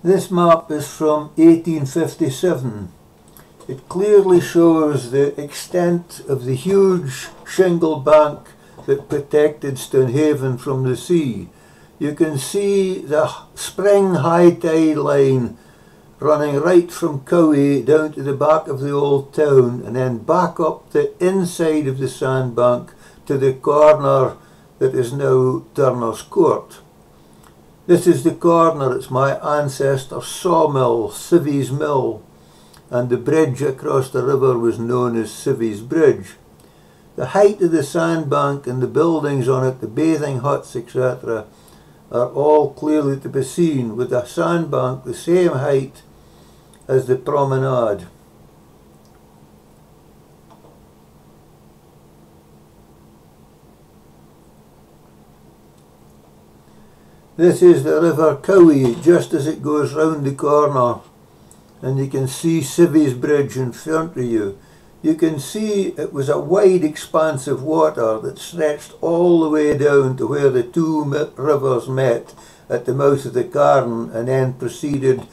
This map is from 1857. It clearly shows the extent of the huge shingle bank that protected Stonehaven from the sea. You can see the spring high tide line running right from Cowie down to the back of the old town and then back up the inside of the sandbank to the corner that is now Turner's Court. This is the corner. It's my ancestor's sawmill, Civvy's Mill, and the bridge across the river was known as Civvy's Bridge. The height of the sandbank and the buildings on it, the bathing huts, etc., are all clearly to be seen, with the sandbank the same height as the promenade. This is the River Cowie just as it goes round the corner, and you can see Civvy's Bridge in front of you. You can see it was a wide expanse of water that stretched all the way down to where the two rivers met at the mouth of the Carn and then proceeded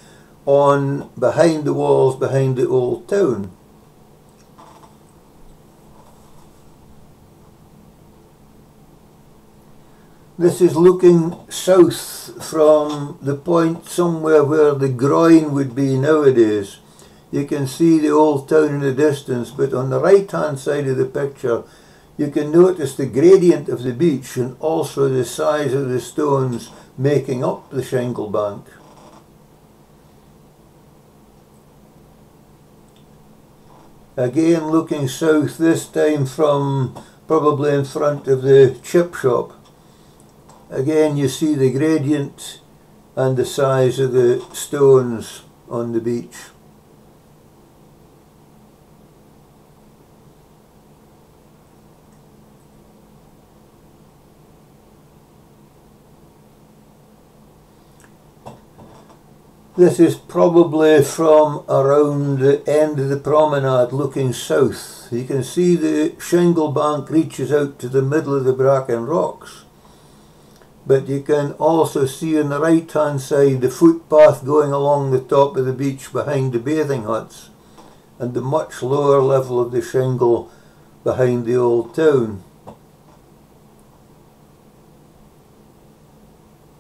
on behind the walls behind the old town. This is looking south from the point somewhere where the groin would be nowadays. You can see the old town in the distance, but on the right hand side of the picture you can notice the gradient of the beach and also the size of the stones making up the shingle bank. Again looking south, this time from probably in front of the chip shop. Again you see the gradient and the size of the stones on the beach. This is probably from around the end of the promenade looking south. You can see the shingle bank reaches out to the middle of the Bracken Rocks. But you can also see on the right hand side the footpath going along the top of the beach behind the bathing huts and the much lower level of the shingle behind the old town.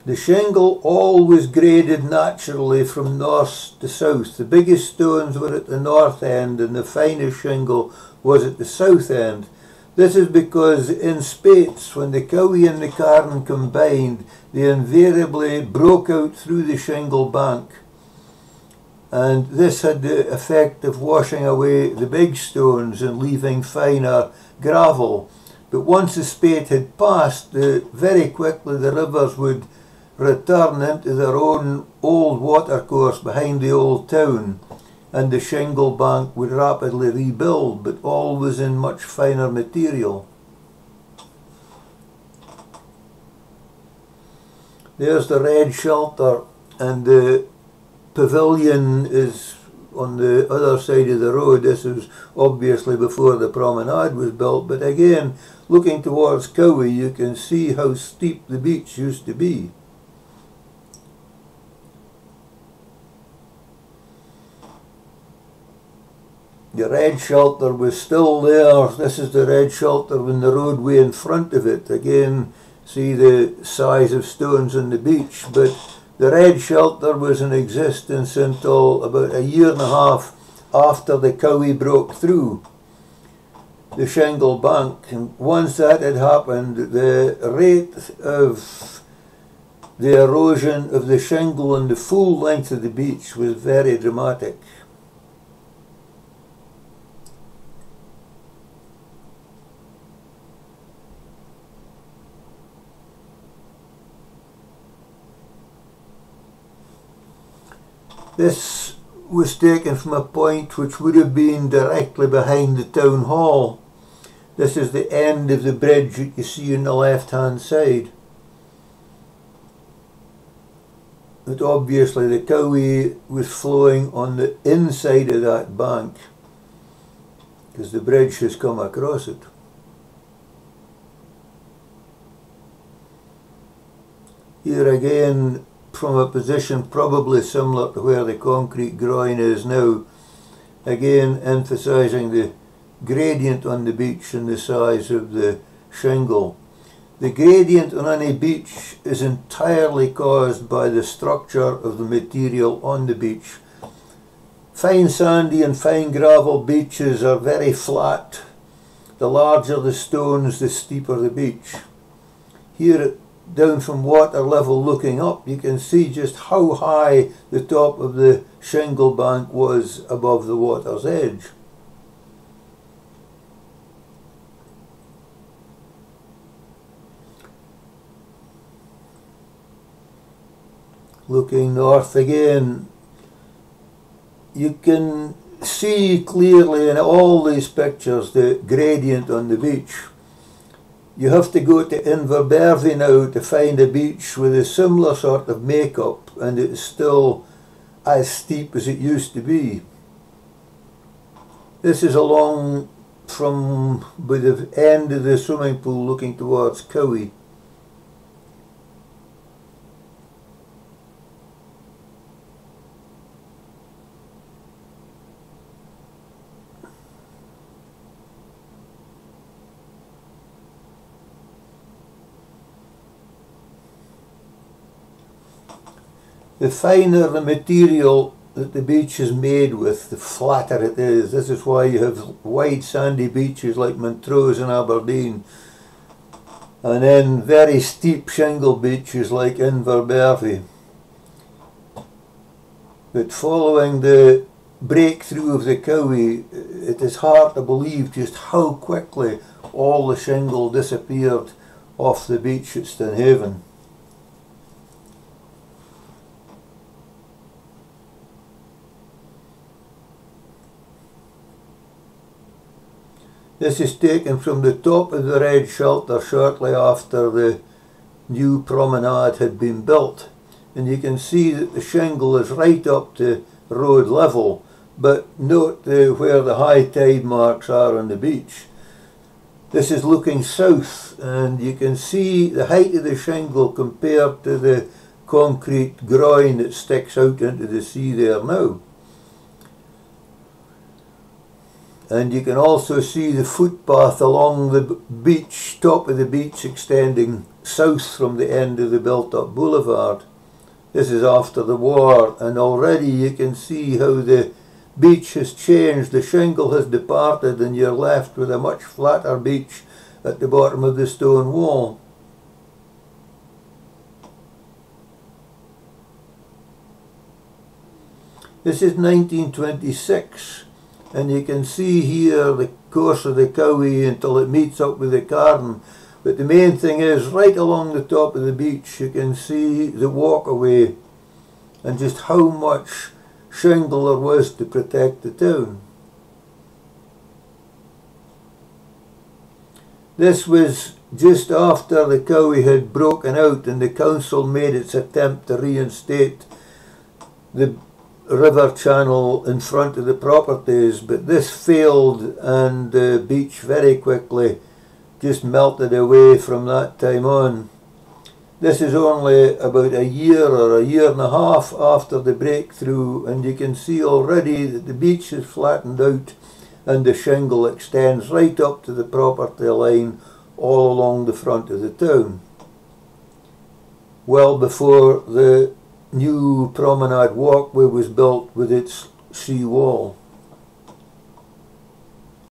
The shingle always graded naturally from north to south. The biggest stones were at the north end and the finest shingle was at the south end. This is because in spates, when the Cowie and the Carn combined, they invariably broke out through the shingle bank, and this had the effect of washing away the big stones and leaving finer gravel. But once the spate had passed, very quickly the rivers would return into their own old watercourse behind the old town, and the shingle bank would rapidly rebuild, but always in much finer material. There's the red shelter, and the pavilion is on the other side of the road. This was obviously before the promenade was built, but again, looking towards Cowie, you can see how steep the beach used to be. The red shelter was still there. This is the red shelter with the roadway in front of it. Again, see the size of stones on the beach, but the red shelter was in existence until about a year and a half after the Cowie broke through the shingle bank. And once that had happened, the rate of the erosion of the shingle on the full length of the beach was very dramatic. This was taken from a point which would have been directly behind the town hall. This is the end of the bridge that you see on the left hand side. But obviously the Cowie was flowing on the inside of that bank because the bridge has come across it. Here again from a position probably similar to where the concrete groin is now, again emphasising the gradient on the beach and the size of the shingle. The gradient on any beach is entirely caused by the structure of the material on the beach. Fine sandy and fine gravel beaches are very flat. The larger the stones, the steeper the beach. Here, down from water level looking up, you can see just how high the top of the shingle bank was above the water's edge. Looking north again, you can see clearly in all these pictures the gradient on the beach. You have to go to Inverbervie now to find a beach with a similar sort of makeup, and it's still as steep as it used to be. This is along from by the end of the swimming pool looking towards Cowie. The finer the material that the beach is made with, the flatter it is. This is why you have wide sandy beaches like Montrose and Aberdeen, and then very steep shingle beaches like Inverbervie. But following the breakthrough of the Cowie, it is hard to believe just how quickly all the shingle disappeared off the beach at Stonehaven. This is taken from the top of the red shelter shortly after the new promenade had been built, and you can see that the shingle is right up to road level, but note where the high tide marks are on the beach. This is looking south, and you can see the height of the shingle compared to the concrete groin that sticks out into the sea there now. And you can also see the footpath along the beach, top of the beach, extending south from the end of the built-up boulevard. This is after the war, and already you can see how the beach has changed. The shingle has departed, and you're left with a much flatter beach at the bottom of the stone wall. This is 1926. And you can see here the course of the Cowie until it meets up with the Carn. But the main thing is, right along the top of the beach, you can see the walkaway and just how much shingle there was to protect the town. This was just after the Cowie had broken out and the council made its attempt to reinstate the river channel in front of the properties, but this failed, and the beach very quickly just melted away from that time on. This is only about a year or a year and a half after the breakthrough, and you can see already that the beach is flattened out and the shingle extends right up to the property line all along the front of the town, well before the new promenade walkway was built with its sea wall.